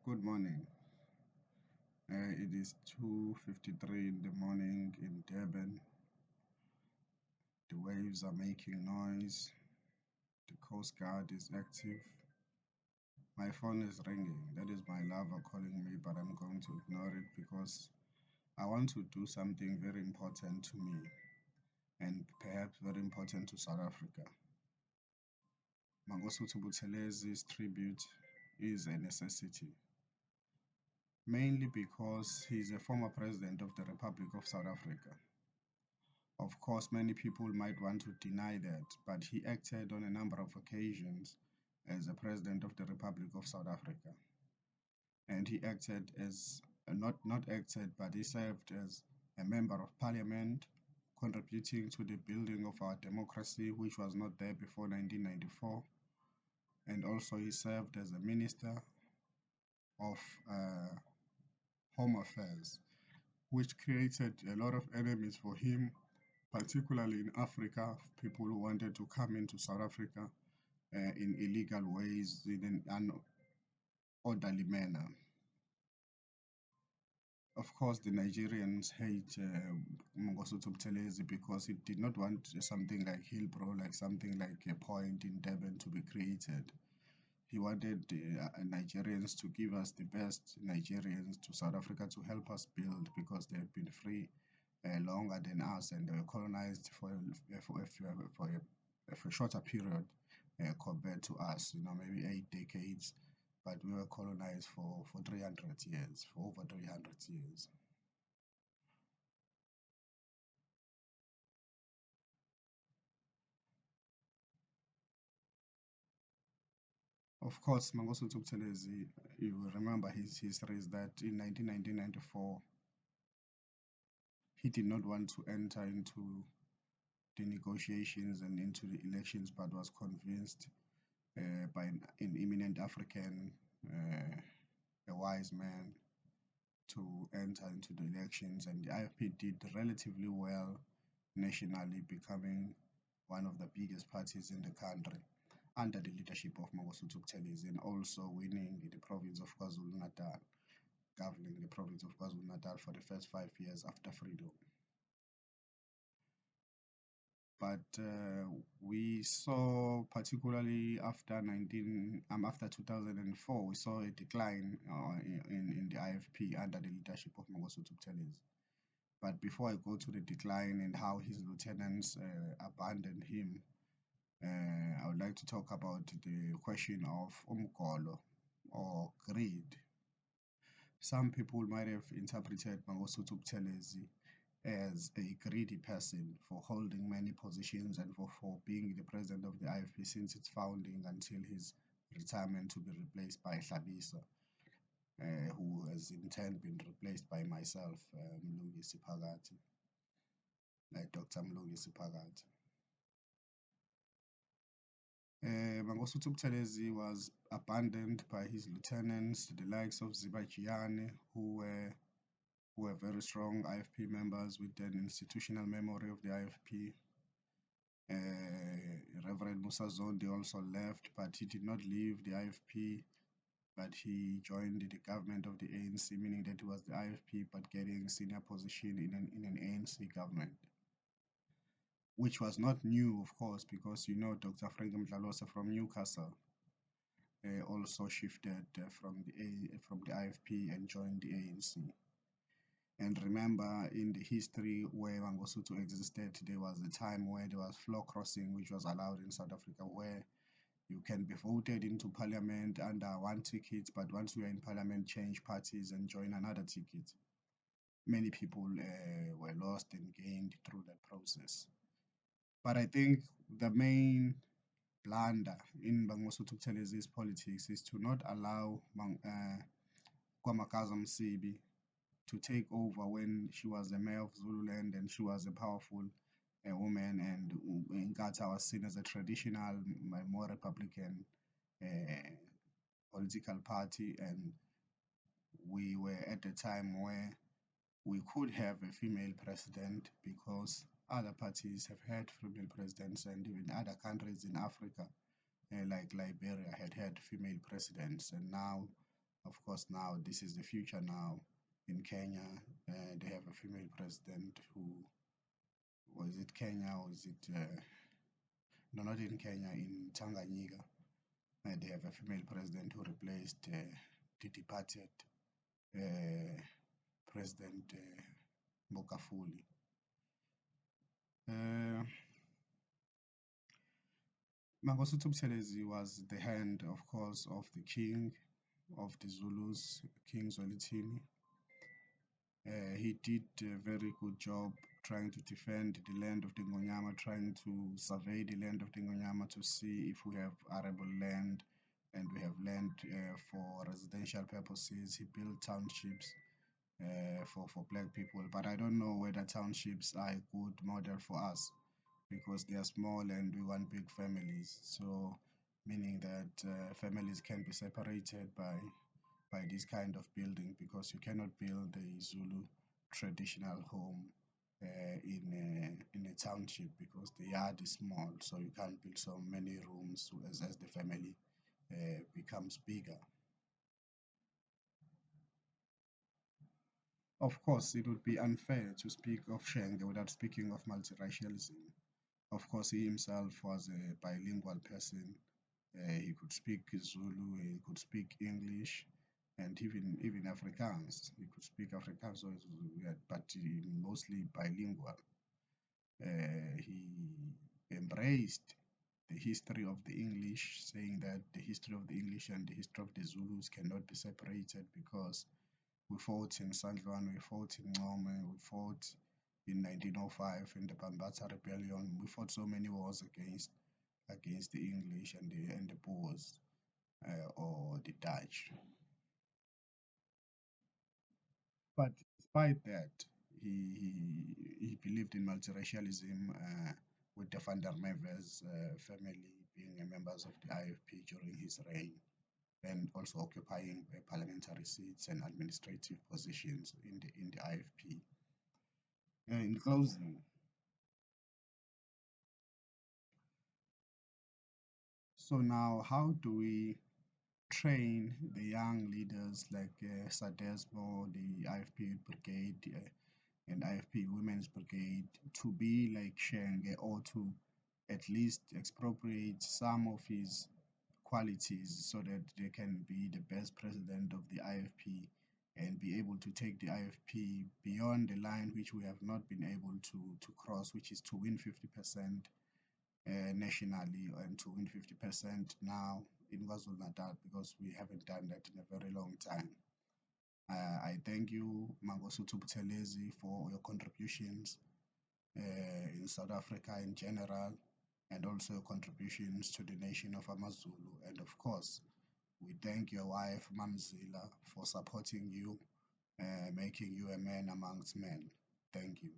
Good morning. It is 2:53 in the morning in Durban. The waves are making noise. The Coast Guard is active. My phone is ringing. That is my lover calling me, but I'm going to ignore it because I want to do something very important to me and perhaps very important to South Africa. Mangosuthu Buthelez's tribute is a necessity, mainly because he is a former president of the Republic of South Africa. Of course, many people might want to deny that, but he acted on a number of occasions as a president of the Republic of South Africa. And he acted as, not acted, but he served as a member of parliament, contributing to the building of our democracy, which was not there before 1994. And also he served as a minister of Home Affairs, which created a lot of enemies for him, particularly in Africa, people who wanted to come into South Africa in illegal ways, in an unorderly manner. Of course, the Nigerians hate Mangosuthu Buthelezi because he did not want something like Hillbrow, like something like a point in Durban to be created. He wanted Nigerians to give us the best Nigerians to South Africa to help us build because they have been free longer than us and they were colonized for a shorter period compared to us, maybe 8 decades, but we were colonized for 300 years, for over 300 years. Of course, Mangosuthu Buthelezi, you will remember his history is that in 1994, he did not want to enter into the negotiations and into the elections, but was convinced by an eminent African, a wise man, to enter into the elections. And the IFP did relatively well nationally, becoming one of the biggest parties in the country under the leadership of Mangosuthu Buthelezi, and also winning the province of KwaZulu-Natal, governing the province of KwaZulu-Natal for the first 5 years after freedom. But we saw, particularly after 2004, we saw a decline in the IFP under the leadership of Mangosuthu Buthelezi. But before I go to the decline and how his lieutenants abandoned him, I would like to talk about the question of umgolo or greed. Some people might have interpreted Mangosuthu Buthelezi as a greedy person for holding many positions and for being the president of the IFP since its founding until his retirement to be replaced by Hlabisa, who has in turn been replaced by myself, Mlungisi Phakathi, Dr. Mlungisi Phakathi. Mangosuthu Buthelezi was abandoned by his lieutenants, the likes of Zibajiane, who were very strong IFP members with an institutional memory of the IFP. Reverend Musa Zondi also left, but he did not leave the IFP, but he joined the government of the ANC, meaning that he was the IFP, but getting senior position in an ANC government, which was not new, of course, because Dr. Frank Mdlalose from Newcastle also shifted from the IFP and joined the ANC. And remember, in the history where Mangosuthu existed, there was a time where there was floor crossing, which was allowed in South Africa, where you can be voted into parliament under one ticket, but once you are in parliament, change parties and join another ticket. Many people were lost and gained through that process. But I think the main blunder in Mangosuthu Buthelezi's politics is to not allow Kwamakaza Msibi to take over when she was the mayor of Zululand and she was a powerful woman, and Inkatha was seen as a traditional, more Republican political party, and we were at a time where we could have a female president because other parties have had female presidents, and even other countries in Africa, like Liberia, had female presidents, and now Of course, now this is the future now. In Kenya, they have a female president who, was it Kenya or is it, no, not in Kenya, in Tanganyika. They have a female president who replaced the departed uh, President Mokafuli. Uh, Mangosuthu Buthelezi was the hand, of course, of the king of the Zulus, King Zwelithini. He did a very good job trying to defend the land of the Ngonyama, trying to survey the land of the Ngonyama to see if we have arable land and we have land for residential purposes. He built townships for black people, but I don't know whether townships are a good model for us because they are small and we want big families. So, meaning that families can be separated by this kind of building because you cannot build a Zulu traditional home in a township because the yard is small, so you can't build so many rooms as the family becomes bigger. Of course, it would be unfair to speak of Shenge without speaking of multiracialism. Of course, he himself was a bilingual person. He could speak Zulu, he could speak English, and even Afrikaans. He could speak Afrikaans, so but mostly bilingual. He embraced the history of the English, saying that the history of the English and the history of the Zulus cannot be separated because we fought in Sandlwan, we fought in Ngome, we fought in 1905 in the Bambata Rebellion. We fought so many wars against the English and the Boers or the Dutch. But despite that, he believed in multiracialism with the Van der Merwe's family being members of the IFP during his reign and also occupying parliamentary seats and administrative positions in the IFP. In closing, so now how do we train the young leaders like Sadesbo, the IFP Brigade, and IFP Women's Brigade to be like Shenge or to at least expropriate some of his qualities so that they can be the best president of the IFP and be able to take the IFP beyond the line which we have not been able to cross, which is to win 50% nationally and to win 50% now in KwaZulu Natal because we haven't done that in a very long time. I thank you, Mangosuthu Buthelezi, for your contributions in South Africa in general, and also your contributions to the nation of Amazulu. And of course, we thank your wife, Mamzila, for supporting you, making you a man amongst men. Thank you.